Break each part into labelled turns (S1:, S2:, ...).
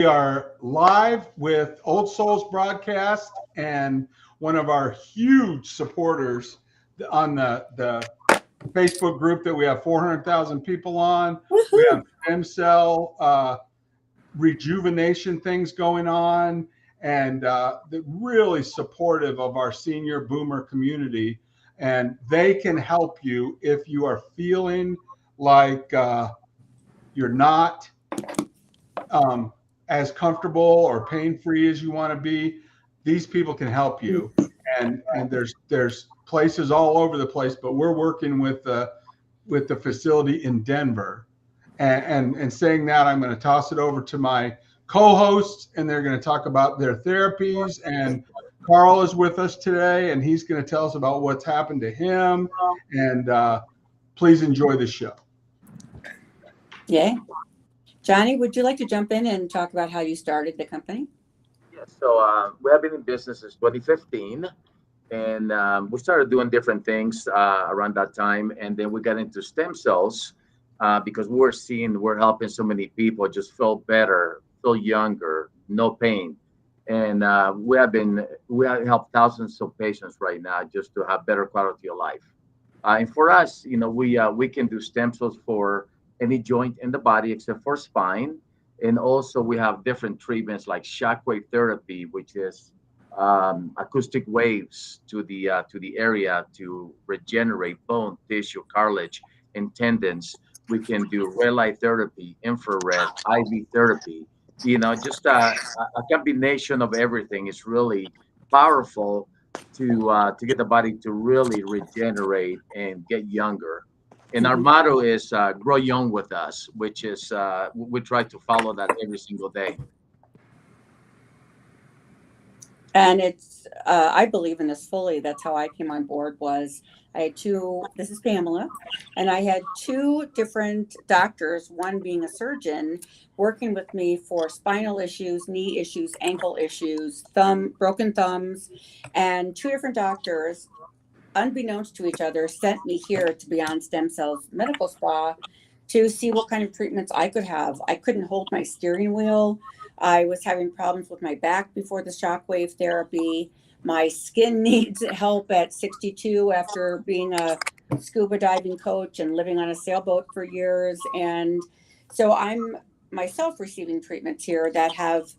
S1: We are live with Old Souls Broadcast and one of our huge supporters on the Facebook group that we have 400,000 people on. We have
S2: Woohoo!
S1: stem cell rejuvenation things going on, and they're really supportive of our senior boomer community. And they can help you if you are feeling like you're not um, as comfortable or pain free as you want to be. These people can help you, and there's places all over the place. But we're working with the facility in Denver, and saying that, I'm going to toss it over to my co-hosts, and they're going to talk about their therapies. And Carl is with us today, and he's going to tell us about what's happened to him. And please enjoy the show.
S2: Yay. Johnny, would you like to jump in and talk about how you started the company?
S3: Yes, so we have been in business since 2015, and we started doing different things around that time. And then we got into stem cells because we're helping so many people just feel better, feel younger, no pain. And we have helped thousands of patients right now just to have better quality of life. And for us, we can do stem cells for any joint in the body except for spine. And also we have different treatments like shockwave therapy, which is acoustic waves to the area to regenerate bone, tissue, cartilage, and tendons. We can do red light therapy, infrared, IV therapy. Just a combination of everything is really powerful to get the body to really regenerate and get younger. And our
S2: Mhm.
S3: motto is "Grow young with us," which is we try to follow that every single day.
S2: And it's, I believe in this fully. That's how I came on board. Was I had two, this is Pamela, and I had two different doctors, one being a surgeon, working with me for spinal issues, knee issues, ankle issues, broken thumbs, and two different doctors, unbeknownst to each other, sent me here to Beyond Stem Cells Medical Spa to see what kind of treatments I could have. I couldn't hold my steering wheel. I was having problems with my back before the shockwave therapy. My skin needs help at 62 after being a scuba diving coach and living on a sailboat for years. And so I'm myself receiving treatments here that have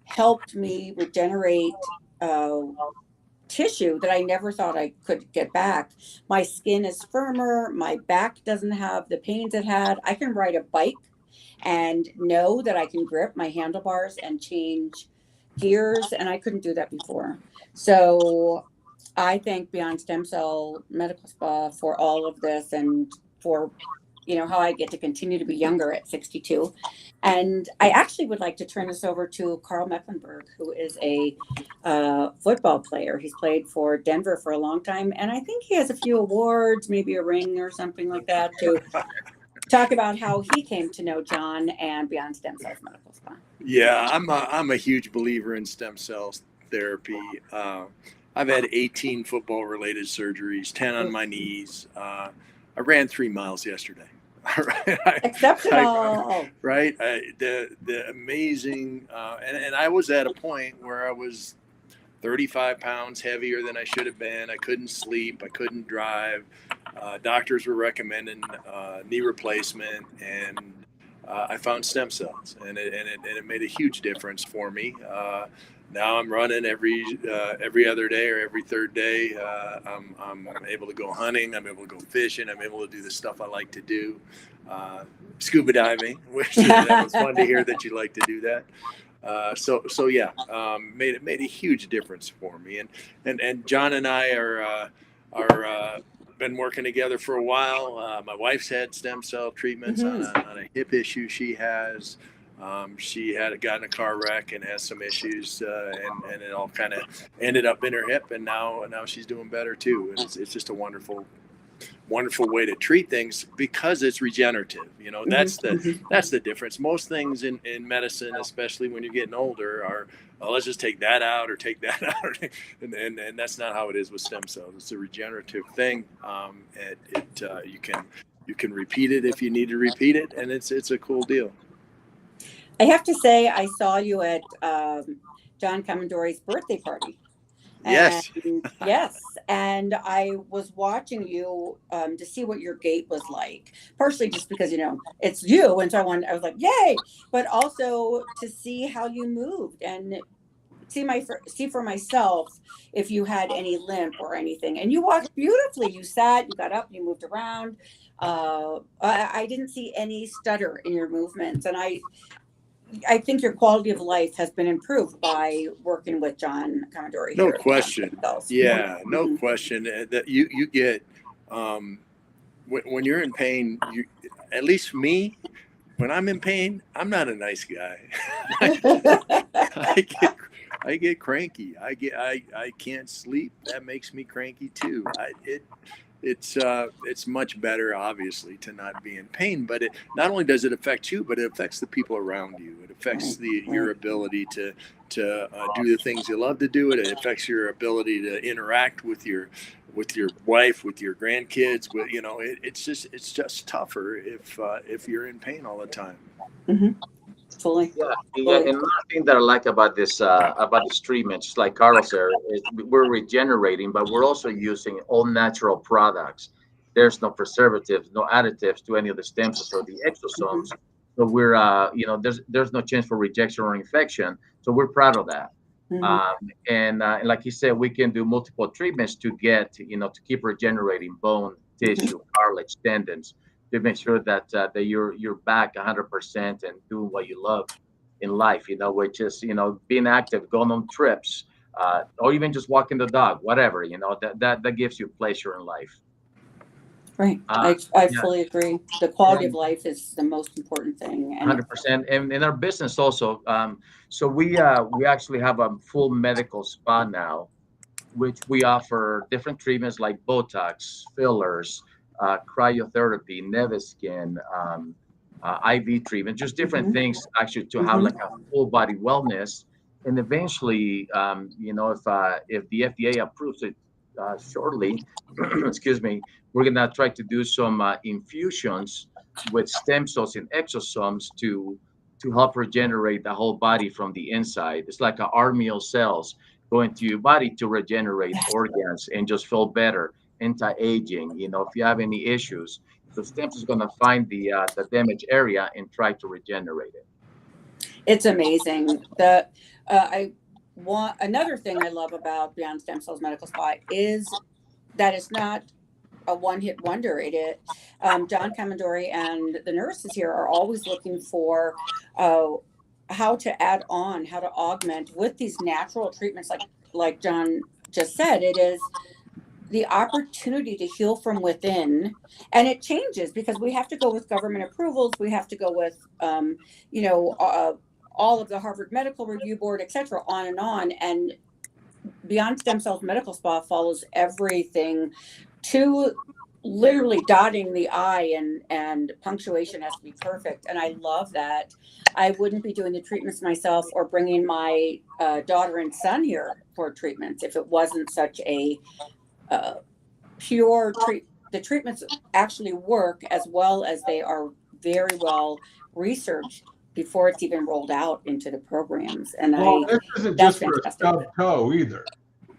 S2: helped me regenerate tissue that I never thought I could get back. My skin is firmer. My back doesn't have the pains it had. I can ride a bike and know that I can grip my handlebars and change gears. And I couldn't do that before. So I thank Beyond Stem Cell Medical Spa for all of this and for how I get to continue to be younger at 62. And I actually would like to turn this over to Carl Mecklenburg, who is a football player. He's played for Denver for a long time, and I think he has a few awards, maybe a ring or something like that, to talk about how he came to know John and Beyond Stem Cells Medical Spa.
S4: Yeah, I'm a huge believer in stem cells therapy. I've had 18 football related surgeries, 10 on my knees. I ran 3 miles yesterday.
S2: Exceptional.
S4: Right. The amazing, and I was at a point where I was 35 pounds heavier than I should have been. I couldn't sleep. I couldn't drive. Doctors were recommending knee replacement, and I found stem cells, and it made a huge difference for me. Now I'm running every other day or every third day. I'm able to go hunting. I'm able to go fishing. I'm able to do the stuff I like to do. Scuba diving, which that was fun to hear that you like to do that. So yeah, made a huge difference for me. And John and I are been working together for a while. My wife's had stem cell treatments on a hip issue she has. She had gotten a car wreck and has some issues, and it all kind of ended up in her hip, and now she's doing better too. And it's just a wonderful way to treat things because it's regenerative. That's the difference. Most things in medicine, especially when you're getting older, are, well, let's just take that out or take that out, and that's not how it is with stem cells. It's a regenerative thing. You can repeat it if you need to repeat it, and it's a cool deal.
S2: I have to say, I saw you at John Commandore's birthday party.
S4: Yes.
S2: And yes, and I was watching you to see what your gait was like. Partially just because it's you, and so I was like, yay! But also to see how you moved and see for myself if you had any limp or anything. And you walked beautifully. You sat, you got up, you moved around. I didn't see any stutter in your movements, and I think your quality of life has been improved by working with John Commodore.
S4: No
S2: here
S4: question. Yeah, no question. That you get when you're in pain. At least me, when I'm in pain, I'm not a nice guy. I get cranky. I can't sleep. That makes me cranky too. It's much better, obviously, to not be in pain. But it not only does it affect you, but it affects the people around you. It affects your ability to do the things you love to do. It affects your ability to interact with your wife, with your grandkids. It's just tougher if you're in pain all the time.
S2: Mm-hmm. Fully.
S3: Yeah. And another thing that I like about this treatment, just like Carl said, is we're regenerating, but we're also using all natural products. There's no preservatives, no additives to any of the stem cells or the exosomes. So we're there's no chance for rejection or infection. So we're proud of that. And like you said, we can do multiple treatments to get to keep regenerating bone, tissue, cartilage, tendons, to make sure that you're back 100% and doing what you love in life, which is being active, going on trips, or even just walking the dog, whatever, that gives you pleasure in life.
S2: Right. I fully agree. The quality of life is the most important thing.
S3: 100%. And in our business also, so we actually have a full medical spa now, which we offer different treatments like Botox, fillers, cryotherapy, Neviskin, IV treatment, just different things actually to have like a full body wellness. And eventually, if the FDA approves it shortly, excuse me, we're gonna try to do some infusions with stem cells and exosomes to help regenerate the whole body from the inside. It's like an army of cells going to your body to regenerate organs and just feel better. Anti-aging, if you have any issues, the stem is going to find the damaged area and try to regenerate it.
S2: It's amazing. Another thing I love about Beyond Stem Cells Medical Spa is that it's not a one-hit wonder. John Commodore and the nurses here are always looking for how to add on, how to augment with these natural treatments, like John just said. It is the opportunity to heal from within, and it changes because we have to go with government approvals. We have to go with, all of the Harvard Medical Review Board, et cetera, on and on. And Beyond Stem Cells Medical Spa follows everything to literally dotting the I, and punctuation has to be perfect. And I love that. I wouldn't be doing the treatments myself or bringing my daughter and son here for treatments if it wasn't such a pure treat. The treatments actually work as well as they are very well researched before it's even rolled out into the programs. And
S1: this isn't just for a stub toe either.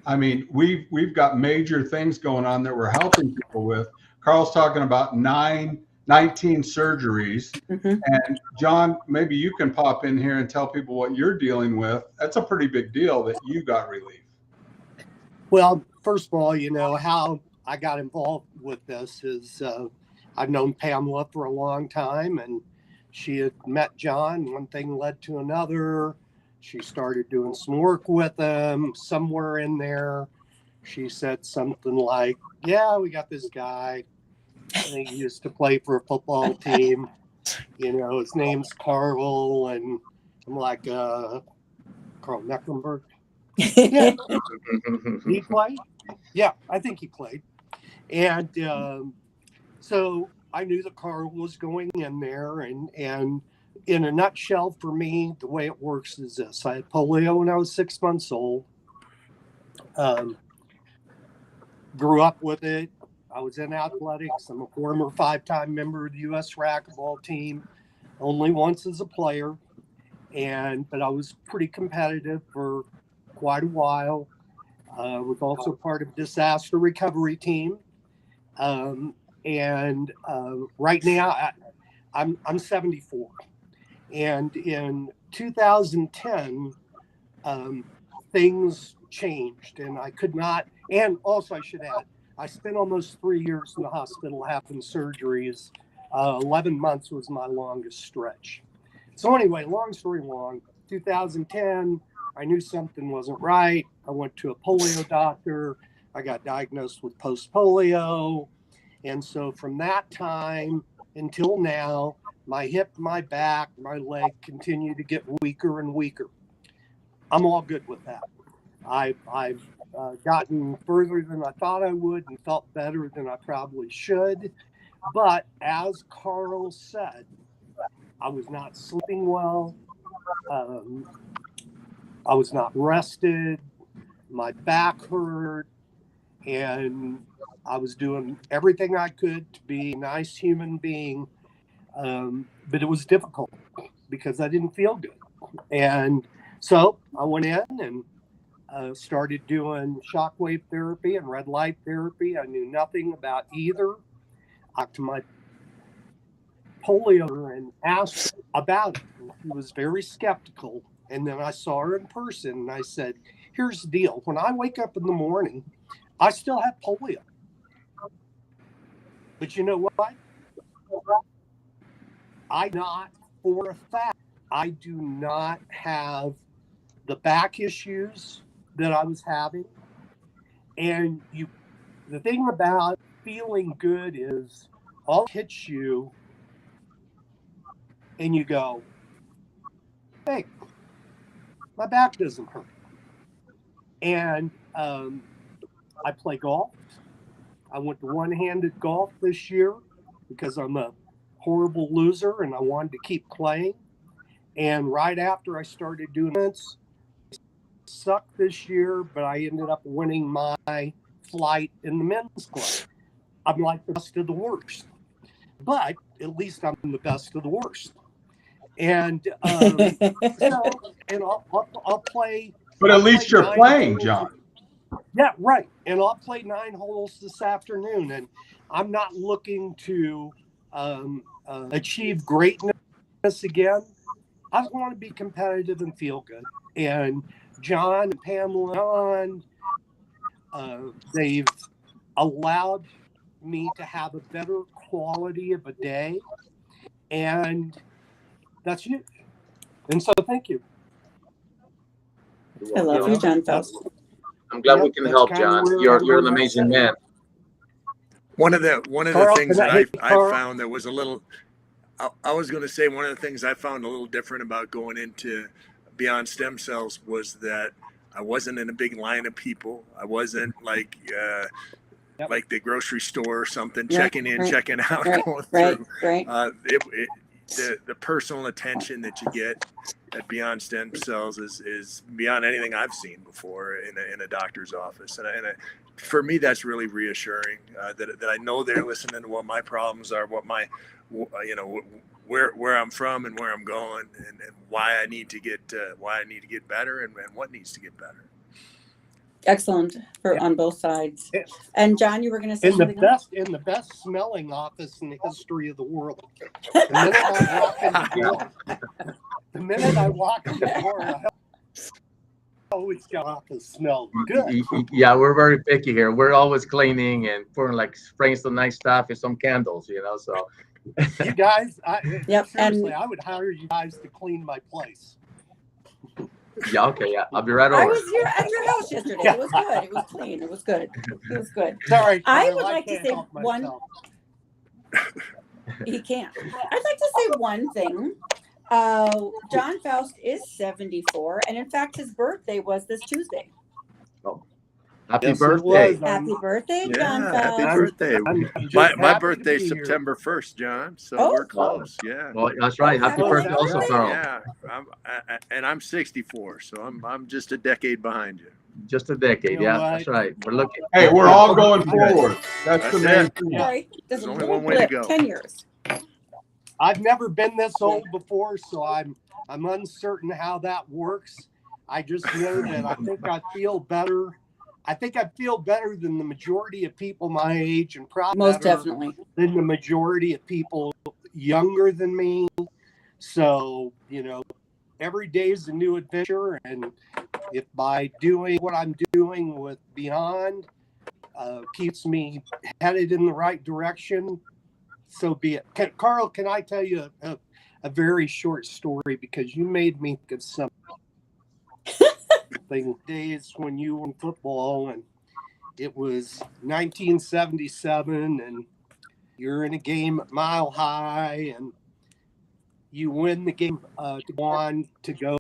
S1: I mean, we've got major things going on that we're helping people with. Carl's talking about 19 surgeries. And John, maybe you can pop in here and tell people what you're dealing with. That's a pretty big deal that you got relief.
S5: Well, first of all, how I got involved with this is I've known Pamela for a long time, and she had met John. One thing led to another. She started doing some work with him. Somewhere in there, she said something like, yeah, we got this guy. I think he used to play for a football team. His name's Carl. And I'm like, Carl Mecklenburg. Yeah. He played? Yeah, I think he played. And so I knew that Carl was going in there. And in a nutshell, for me, the way it works is this. I had polio when I was 6 months old. Grew up with it. I was in athletics. I'm a former 5-time member of the U.S. racquetball team, only once as a player. but I was pretty competitive for quite a while. Was also part of disaster recovery team. Right now I'm 74, and in 2010 things changed, and I could not. And also, I should add, I spent almost 3 years in the hospital having surgeries. 11 months was my longest stretch. So anyway, long story long, 2010, I knew something wasn't right. I went to a polio doctor. I got diagnosed with post-polio. And so from that time until now, my hip, my back, my leg continue to get weaker and weaker. I'm all good with that. I've gotten further than I thought I would and felt better than I probably should. But as Carl said, I was not sleeping well. I was not rested. My back hurt. And I was doing everything I could to be a nice human being. But it was difficult because I didn't feel good. And so I went in and started doing shockwave therapy and red light therapy. I knew nothing about either. I talked to my polio and asked about it. He was very skeptical. And then I saw her in person and I said, here's the deal. When I wake up in the morning, I still have polio. But you know what? I not for a fact. I do not have the back issues that I was having. And the thing about feeling good is all hits you and you go, hey, my back doesn't hurt. And I play golf. I went to one-handed golf this year because I'm a horrible loser and I wanted to keep playing. And right after I started doing this, sucked this year, but I ended up winning my flight in the men's club. I'm like the best of the worst, but at least I'm the best of the worst. And I'll play.
S1: But at least you're playing, John.
S5: Yeah, right. And I'll play 9 holes this afternoon. And I'm not looking to achieve greatness again. I just want to be competitive and feel good. And John and Pamela, they've allowed me to have a better quality of a day. And that's it. And so thank you.
S2: I love you, John Faust.
S3: I'm glad we can help, John. You're an amazing man.
S4: One of the
S5: Carl,
S4: things that I
S5: Carl?
S4: found that was a little, I was going to say one of the things I found a little different about going into Beyond Stem Cells was that I wasn't in a big line of people. I wasn't like the grocery store or something, checking in, checking out, going through. The personal attention that you get at Beyond Stem Cells is beyond anything I've seen before in a doctor's office, and for me that's really reassuring that I know they're listening to what my problems are, what my where I'm from and where I'm going, and why I need to get better and what needs to get better.
S2: Excellent on both sides. And John, you were going to say
S5: in
S2: something
S5: the best smelling office in the history of the world. The minute I walk in the door, I always got off and smell good.
S3: Yeah, we're very picky here. We're always cleaning and spraying some nice stuff and some candles, so.
S5: You guys, seriously,
S2: and
S5: I would hire you guys to clean my place.
S3: Yeah, okay, yeah. I'll be right over.
S2: I was here at your house yesterday. It was good. It was clean. It was good. It was good.
S5: Sorry,
S2: I
S5: Carl,
S2: would like to
S5: can't
S2: say
S5: help
S2: one.
S5: myself.
S2: He can't. I'd like to say one thing. John Faust is 74, and in fact, his birthday was this Tuesday.
S3: Happy
S5: Yes, it
S3: birthday.
S5: was.
S2: Happy birthday, John
S4: Yeah,
S2: Faust.
S4: happy birthday.
S5: I'm just
S4: My
S5: happy to
S4: birthday's
S5: be here.
S4: September 1st, John. So
S2: Oh.
S4: we're close. Yeah.
S3: Well, that's right. Happy
S2: Happy
S3: birthday also,
S2: birthday.
S3: Carl.
S4: Yeah. I'm 64, so I'm just a decade behind you.
S3: Just a decade.
S5: You know
S3: Yeah,
S5: what?
S3: that's right. We're looking.
S1: Hey, we're all going forward. That's the
S4: That's
S1: main
S4: it.
S1: thing.
S2: Right. There's
S4: There's
S2: a
S4: only
S2: little
S4: one way to
S2: blip,
S4: go.
S2: 10 years.
S5: I've never been this old before, so I'm I'm uncertain how that works. I just know that I think I feel better. I think I feel better than the majority of people my age, and probably
S2: Most
S5: better
S2: definitely.
S5: than the majority of people younger than me. So, every day is a new adventure. And if by doing what I'm doing with Beyond keeps me headed in the right direction, so be it. Carl, can I tell you a very short story, because you made me think of something days when you were in football, and it was 1977, and you're in a game at Mile High, and you win the game to go on to go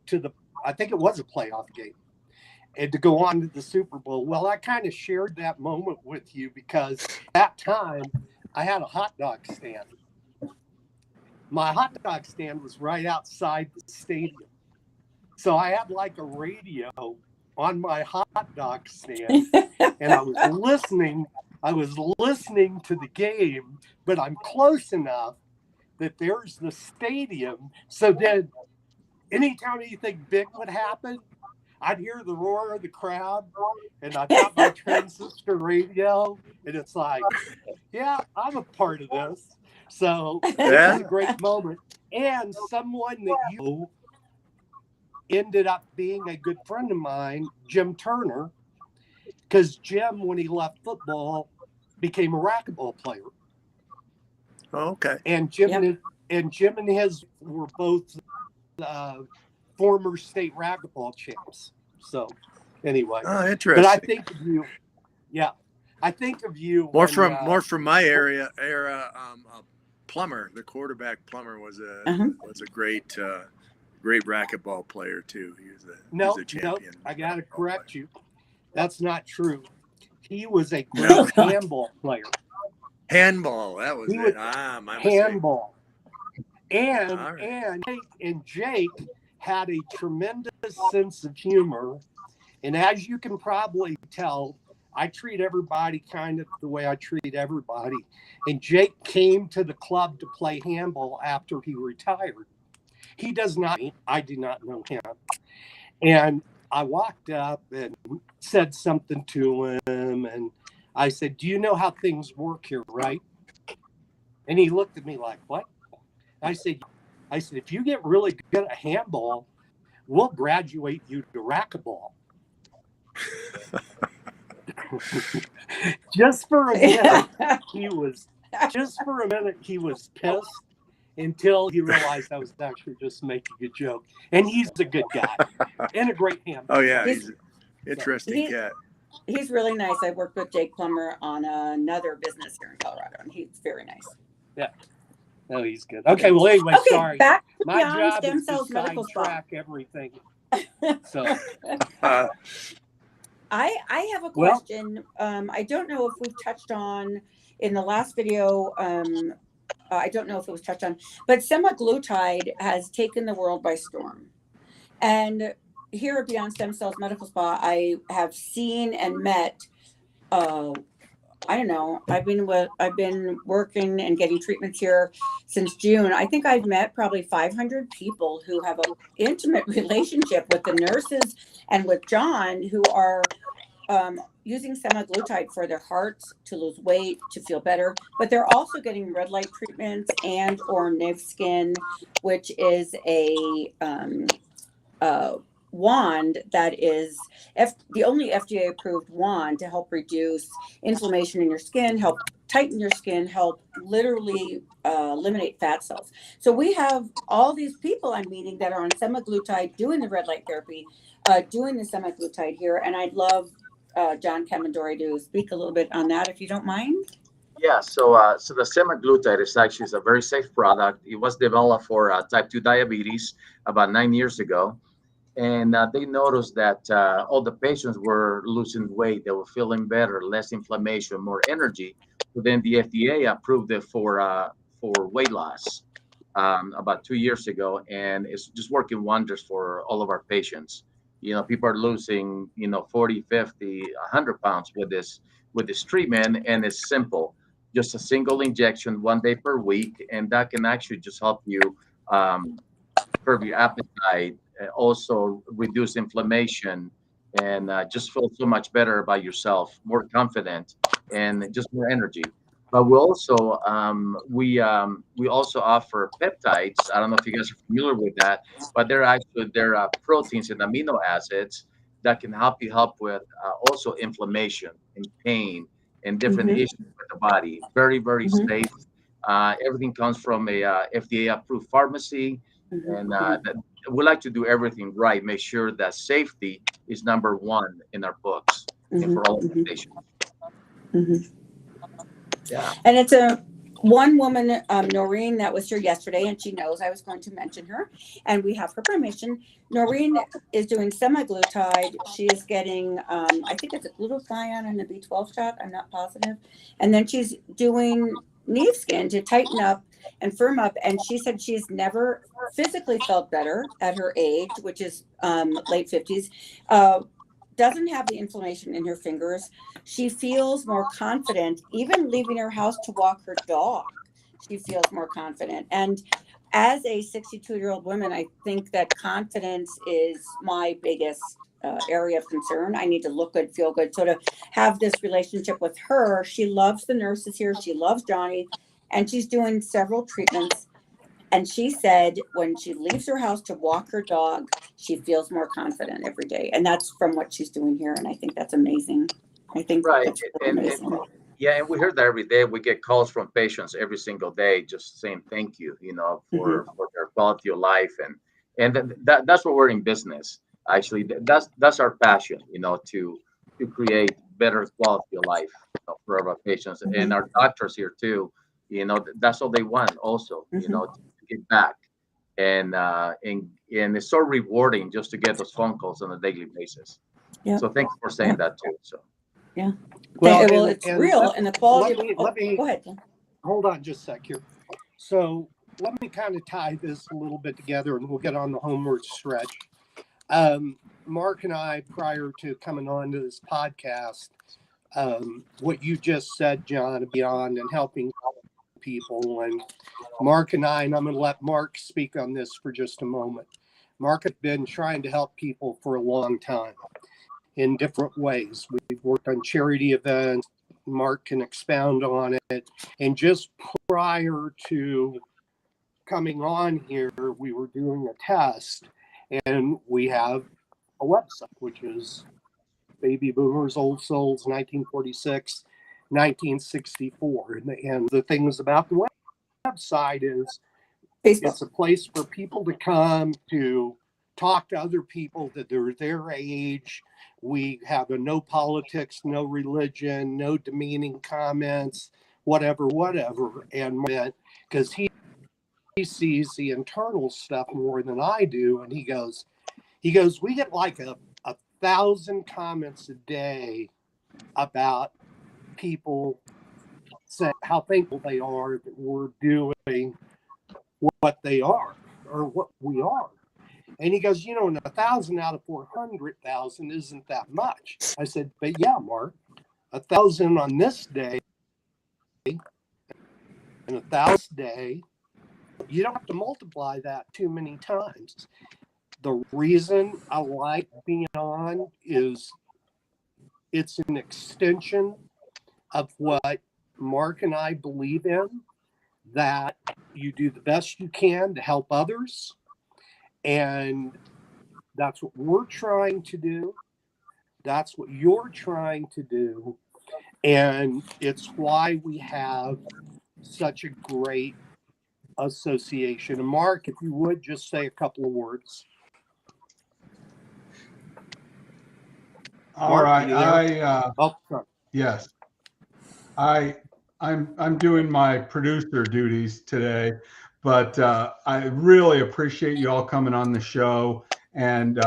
S5: to the, I think it was a playoff game, and to go on to the Super Bowl. Well, I kind of shared that moment with you because at that time I had a hot dog stand. My hot dog stand was right outside the stadium. So I had like a radio on my hot dog stand, and I was listening to the game, but I'm close enough that there's the stadium. So then anytime anything big would happen, I'd hear the roar of the crowd, and I've got my transistor radio, and it's like, yeah, I'm a part of this. So it was a great moment. And someone that you ended up being a good friend of mine, Jim Turner, because Jim, when he left football, became a racquetball player.
S4: Oh, okay.
S5: And Jim and his were both former state racquetball champs. So anyway,
S4: interesting.
S5: but I think of you, I think of you
S4: more from my era. Plummer, the quarterback Plummer, was a great racquetball player too. He was a champion.
S5: No, I gotta correct you. That's not true. He was a great handball player.
S4: Handball, that was it. My
S5: handball. And Jake had a tremendous sense of humor. And as you can probably tell, I treat everybody kind of the way I treat everybody. And Jake came to the club to play handball after he retired. He does not, I do not know him. And I walked up and said something to him. And I said, do you know how things work here, right? And he looked at me like, what? I said, if you get really good at handball, we'll graduate you to racquetball. Just for a minute, he was pissed until he realized I was actually just making a joke. And he's a good guy and a great handball.
S4: Oh yeah, he's an interesting cat.
S2: He's really nice. I worked with Jake Plummer on another business here in Colorado, and he's very nice.
S5: Yeah. Oh, he's good. Okay, well, anyway, sorry.
S2: Back to
S5: my
S2: Beyond
S5: job
S2: Stem
S5: is
S2: Cells
S5: to
S2: Medical Spa.
S5: sidetrack everything. So,
S2: I have a question. I don't know if we've touched on in the last video. I don't know if it was touched on, but semaglutide has taken the world by storm. And here at Beyond Stem Cells Medical Spa, I have seen and met. I don't know. I've been working and getting treatments here since June. I think I've met probably 500 people who have an intimate relationship with the nurses and with John, who are using semaglutide for their hearts, to lose weight, to feel better. But they're also getting red light treatments and or Nivskin, which is a wand that is the only FDA approved wand to help reduce inflammation in your skin, help tighten your skin, help literally eliminate fat cells. So we have all these people I'm meeting that are on semaglutide doing the red light therapy, doing the semaglutide here. And I'd love John Kamendori to speak a little bit on that, if you don't mind.
S3: Yeah, so the semaglutide is actually a very safe product. It was developed for type 2 diabetes about 9 years ago. And they noticed that all the patients were losing weight. They were feeling better, less inflammation, more energy. So then the FDA approved it for weight loss about 2 years ago. And it's just working wonders for all of our patients. You know, people are losing, 40, 50, 100 pounds with this treatment. And it's simple, just a single injection 1 day per week. And that can actually just help you curb your appetite, also reduce inflammation, and just feel so much better about yourself, more confident, and just more energy. But we also offer peptides. I don't know if you guys are familiar with that, but they're proteins and amino acids that can help with also inflammation and pain and different
S2: Mhm.
S3: issues with the body. Very, very
S2: Mhm.
S3: safe. Everything comes from a FDA approved pharmacy, and
S2: Mhm.
S3: we like to do everything right. Make sure that safety is number one in our books and
S2: Mhm.
S3: for all of the
S2: Mhm.
S3: patients.
S2: Mhm.
S3: Yeah.
S2: And it's a one woman, Noreen, that was here yesterday, and she knows I was going to mention her, and we have her permission. Noreen is doing semaglutide. She is getting, I think it's a glutathione and a B12 shot. I'm not positive. And then she's doing Nevskin to tighten up and firm up. And she said she's never physically felt better at her age, which is late 50s. Doesn't have the inflammation in her fingers. She feels more confident, even leaving her house to walk her dog. She feels more confident. And as a 62-year-old woman, I think that confidence is my biggest area of concern. I need to look good, feel good. So to have this relationship with her, she loves the nurses here. She loves Johnny, and she's doing several treatments. And she said when she leaves her house to walk her dog, she feels more confident every day. And that's from what she's doing here. And I think that's amazing. I think
S3: Right.
S2: that's really amazing.
S3: Yeah, and we hear that every day. We get calls from patients every single day just saying thank you, for their quality of life, and that's what we're in business. Actually, that's our passion, to create better quality of life, for our patients and
S2: Mhm.
S3: our doctors here too. That's all they want also,
S2: Mhm.
S3: to give back, and it's so rewarding just to get those phone calls on a daily basis.
S2: Yeah.
S3: So thanks for saying
S2: Yeah.
S3: that too. So.
S2: Yeah.
S5: Well,
S2: Well, it's
S5: and
S2: real, and the quality
S5: let
S2: of.
S5: me
S2: Oh,
S5: let me
S2: go ahead. Jen.
S5: hold on just a sec here. So let me kind of tie this a little bit together, and we'll get on the homeward stretch. Mark and I, prior to coming on to this podcast, what you just said, John, beyond and helping people, and Mark and I'm going to let Mark speak on this for just a moment. Mark has been trying to help people for a long time in different ways. We've worked on charity events. Mark can expound on it. And just prior to coming on here, we were doing a test, and we have a website, which is Baby Boomers Old Souls 1946, 1964. And the things about the website is
S2: Facebook.
S5: it's a place for people to come to talk to other people that are their age. We have a no politics, no religion, no demeaning comments, whatever. And because he sees the internal stuff more than I do, and he goes, we get like a 1,000 comments a day about people saying how thankful they are that we're doing what they are or what we are. And he goes, 1,000 out of 400,000 isn't that much. I said, but yeah, Mark, 1,000 on this day and 1,000 day, you don't have to multiply that too many times. The reason I like being on is it's an extension of what Mark and I believe in, that you do the best you can to help others. And that's what we're trying to do. That's what you're trying to do. And it's why we have such a great association. And Mark, if you would just say a couple of words.
S1: All
S5: Mark,
S1: right.
S5: are you there? Sorry.
S1: Yes, I'm doing my producer duties today, but I really appreciate you all coming on the show. And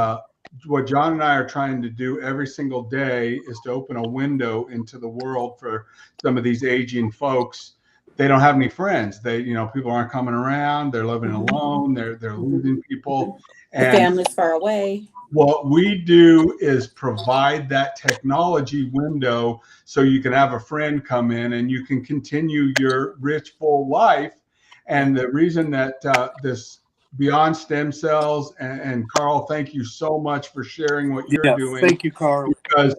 S1: what John and I are trying to do every single day is to open a window into the world for some of these aging folks. They don't have any friends. People aren't coming around. They're living alone. They're losing people,
S2: The
S1: and
S2: family's far away.
S1: what we do is provide that technology window so you can have a friend come in and you can continue your rich, full life. And the reason that this Beyond Stem Cells, and Carl, thank you so much for sharing what you're doing.
S5: Thank you, Carl.
S1: Because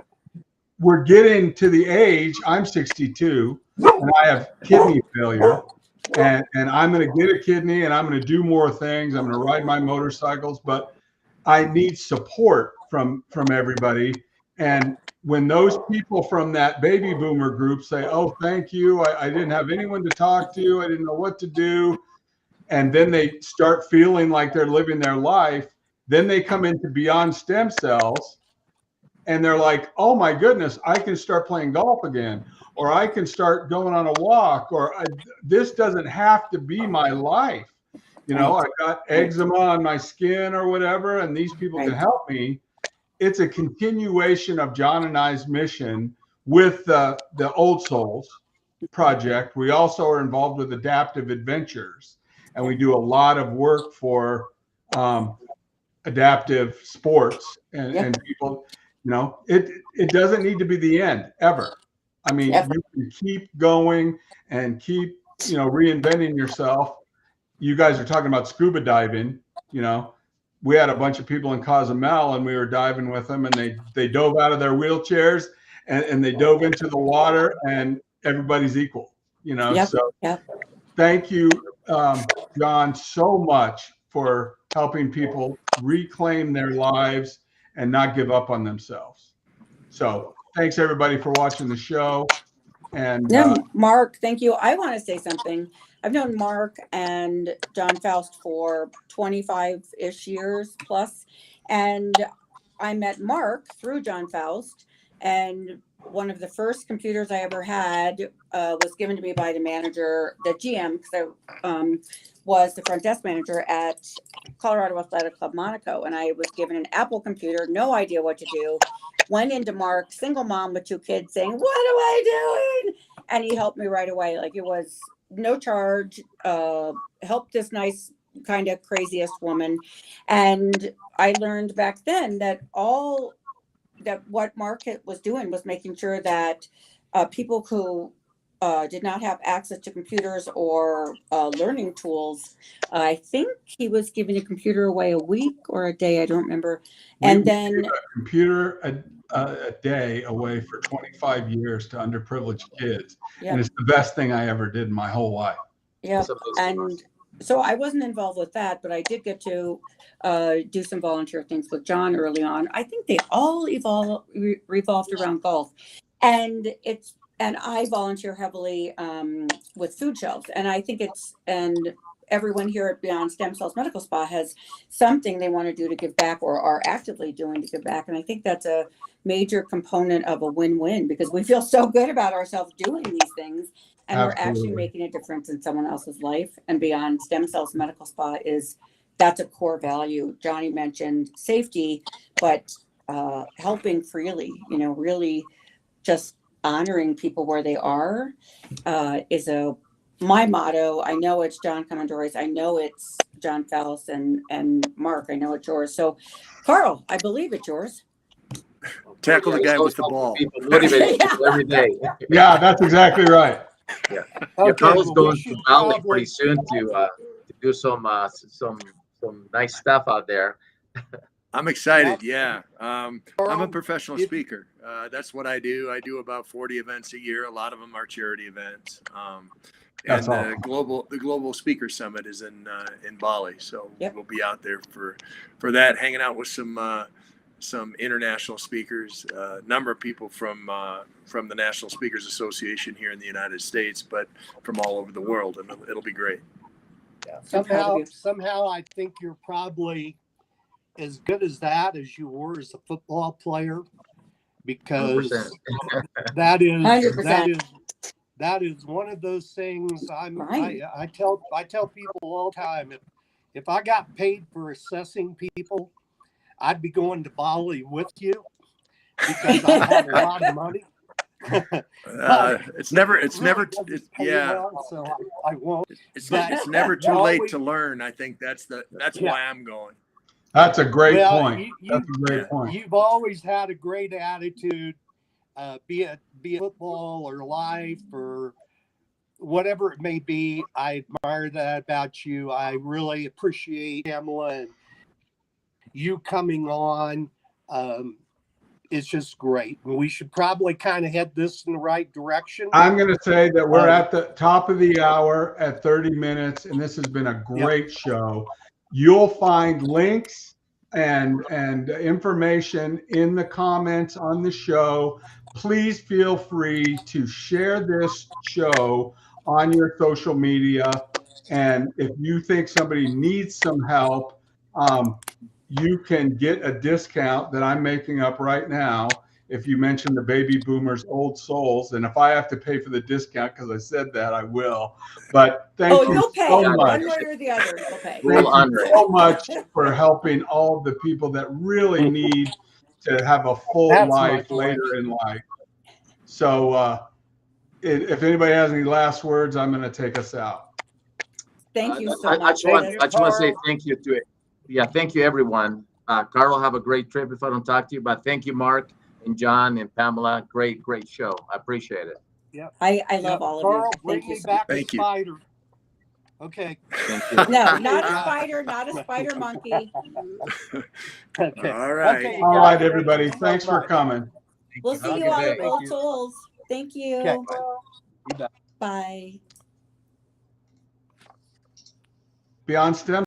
S1: we're getting to the age, I'm 62, and I have kidney failure. And I'm going to get a kidney, and I'm going to do more things. I'm going to ride my motorcycles, but I need support from everybody. And when those people from that baby boomer group say, "Oh, thank you, I didn't have anyone to talk to, I didn't know what to do," and then they start feeling like they're living their life, then they come into Beyond Stem Cells, and they're like, "Oh my goodness, I can start playing golf again, or I can start going on a walk, or this doesn't have to be my life. You know, I got eczema on my skin or whatever, and these people can help me." It's a continuation of John and I's mission with the Old Souls project. We also are involved with Adaptive Adventures, and we do a lot of work for adaptive sports and people. You know, it doesn't need to be the end ever. I mean, you can keep going and keep, you know, reinventing yourself. You guys are talking about scuba diving. You know, we had a bunch of people in Cozumel, and we were diving with them, and they dove out of their wheelchairs and they dove into the water, and everybody's equal. You know, so thank you, John, so much for helping people reclaim their lives and not give up on themselves. So thanks everybody for watching the show. And
S2: Mark, thank you. I want to say something. I've known Mark and John Faust for 25-ish years plus. And I met Mark through John Faust. And one of the first computers I ever had was given to me by the manager, the GM, because I was the front desk manager at Colorado Athletic Club Monaco. And I was given an Apple computer, no idea what to do. Went into Mark, single mom with 2 kids, saying, "What am I doing?" And he helped me right away. Like, it was no charge, helped this nice, kind of craziest woman. And I learned back then that what Mark was doing was making sure that people who did not have access to computers or learning tools, I think he was giving a computer away a week or a day, I don't remember. And then
S1: a computer a day away for 25 years to underprivileged kids. And it's the best thing I ever did in my whole life.
S2: Yeah. And so I wasn't involved with that, but I did get to do some volunteer things with John early on. I think they all revolved around golf. And I volunteer heavily with food shelves. And I think and everyone here at Beyond Stem Cells Medical Spa has something they want to do to give back, or are actively doing to give back. And I think that's a major component of a win-win, because we feel so good about ourselves doing these things, and we're actually making a difference in someone else's life. And Beyond Stem Cells Medical Spa that's a core value. Johnny mentioned safety, but helping freely, you know, really just honoring people where they are is my motto. I know it's John Comandores. I know it's John Faust and Mark. I know it's yours. So, Carl, I believe it's yours.
S4: Tackle the guy with the ball.
S3: Motivate people every day.
S1: Yeah, that's exactly right.
S3: Yeah. Carl's going to Bali pretty soon to do some nice stuff out there.
S4: I'm excited. Yeah. I'm a professional speaker. That's what I do. I do about 40 events a year. A lot of them are charity events. And the global speaker summit is in Bali. So we'll be out there for that, hanging out with some international speakers, a number of people from the National Speakers Association here in the United States, but from all over the world, and it'll be great.
S5: Yeah. Somehow I think you're probably as good as that as you were as a football player, because
S3: 100%.
S5: that is one of those things. I tell people all the time, if I got paid for assessing people, I'd be going to Bali with you, because I have a lot of money.
S4: It's never never too late to learn. I think that's why I'm going.
S1: That's a great point. That's a great point.
S5: You've always had a great attitude, be it football or life or whatever it may be, I admire that about you. I really appreciate Pamela and you coming on. It's just great. We should probably kind of head this in the right direction.
S1: I'm going to say that we're at the top of the hour at 30 minutes, and this has been a great show. You'll find links and information in the comments on the show. Please feel free to share this show on your social media. And if you think somebody needs some help, you can get a discount that I'm making up right now if you mention the Baby Boomers Old Souls. And if I have to pay for the discount because I said that, I will. But thank you
S2: you'll pay
S1: so
S2: one
S1: much.
S2: way or the other. You'll pay.
S3: We'll
S1: Thank
S3: honor
S1: you
S3: it.
S1: so much for helping all of the people that really need to have a full
S5: That's
S1: life
S5: my
S1: later in life. So if anybody has any last words, I'm going to take us out.
S2: Thank you so
S3: I
S2: much.
S3: just want to say
S5: Carl.
S3: thank you to it. Yeah, thank you, everyone. Carl, have a great trip if I don't talk to you, but thank you, Mark and John and Pamela. Great show. I appreciate it.
S2: I love all of
S5: Carl,
S2: you.
S5: bring
S2: Thank you
S5: me
S2: so
S5: back a
S4: Thank you.
S5: spider. Okay.
S3: Thank you.
S2: much. No, not a
S5: Yeah.
S2: spider, not a spider monkey.
S5: Okay.
S4: All right.
S5: Okay,
S1: All
S5: guys,
S1: right,
S5: thank
S1: everybody.
S5: you so
S1: Thanks for
S5: much.
S1: coming.
S2: We'll
S3: Have
S2: see
S3: a
S2: you
S3: good
S2: all
S3: day.
S2: at Old Souls. Thank you.
S5: Okay. You bet.
S2: Bye.
S1: Beyond STEM